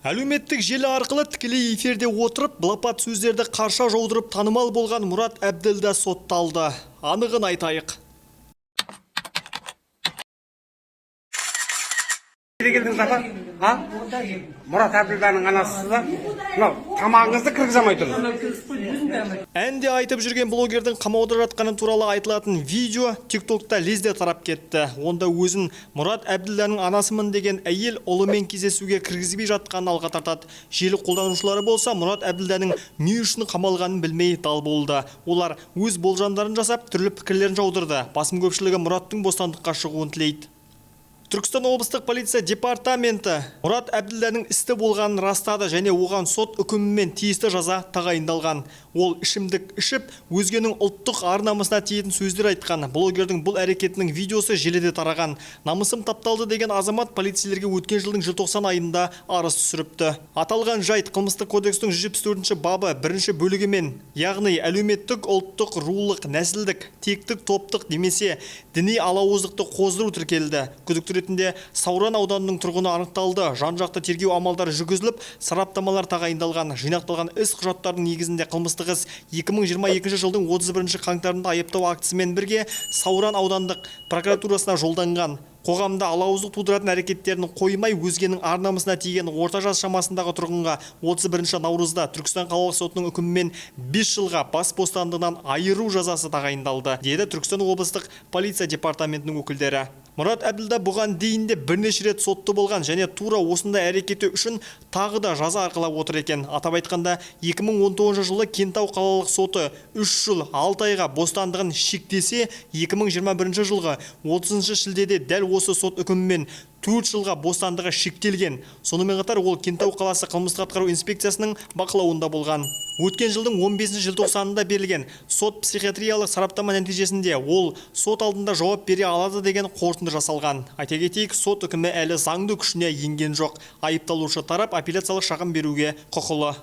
Әлеуметтік желі арқылы тікелей эфирде отырып, былапат сөздерді қарша жаудырып танымал болған Мұрат Әбділда сотталды. Анығын айтайық. Мұрат Әбділданың анасы да тамағыңызды кіргізамай тұр. Әнде айтып жүрген блогердің қамауда жатқаны туралы айтылатын видео TikTok'та лезде тарап кетті. Онда өзін Мұрат Әбділданың анасымын деген әйел ұлымен кездесуге кіргізбей жатқанын алға тартады. Желі қолданушылары болса Мұрат Әбділданың не үшін қамалғанын білмей дал болды. Олар өз болжамдарын жасап, түрлі пікірлерін жаудырды. Басым көпшілігі Мұраттың бостандыққа шығуын тілейді. Түркістан облыстық полиция департаменті Мұрат Әбділданың істі болғанын растады және оған сот үкімімен тиісті жаза тағайындалған. Ол ішімдік ішіп, өзгенің ұлттық ар-намысына тиетін сөздер айтқан. Блогердің бұл әрекетінің видеосы желіде тараған. Намысым тапталды деген азамат полицейлерге өткен жылдың желтоқсан айында арыз түсіріпті. Аталған жайт қылмыстық кодекстің 174 бабы 1 бөлігімен, яғни әлеуметтік, ұлттық, рулық, нәсілдік, тектік, топтық немесе діни алауыздықты қоздыру тіркелді. Күдікті ретінде Сауран ауданының тұрғыны анықталды. Жан-жақты тергеу амалдары жүргізіліп, сараптамалар тағайындалған. Жинақталған іс құжаттардың негізінде қылмыстық іс 2022 жылдың 31 қаңтарында айыптау актісімен бірге Сауран аудандық прокуратурасына жолданған. Қоғамда алауыздық тудыратын әрекеттерін қоймай, өзгенің ар-намысына тиген орта жас шамасындағы тұрғынға 31 наурызда Түркістан қалалық сотының үкімімен 5 жылға бас бостандығынан айыру жазасы тағайындалды, деді Түркістан облыстық полиция департаментінің өкілдері. Мұрат Әбділда бұған дейін де бірнеше рет сотты болған және тура осындай әрекеті үшін тағы да жаза арқалап отыр екен. Атап айтқанда 2019 жылы Кентау қалалық соты 3 жыл 6 айға бостандығын шектесе, 2021 жылғы 30 шілдеде дәл осы сот үкімімен 4 жылға бостандығы шектелген. Сонымен қатар ол Кентау қаласы қылмыстық атқару инспекциясының бақылауында болған. Өткен жылдың 15 желтоқсанында берілген сот психиатриялық сараптама нәтижесінде ол сот алдында жауап бере алады деген қорытынды жасалған. Айта кетейік, сот үкімі әлі заңды күшіне енген жоқ. Айыпталушы тарап апелляциялық шағым беруге құқылы.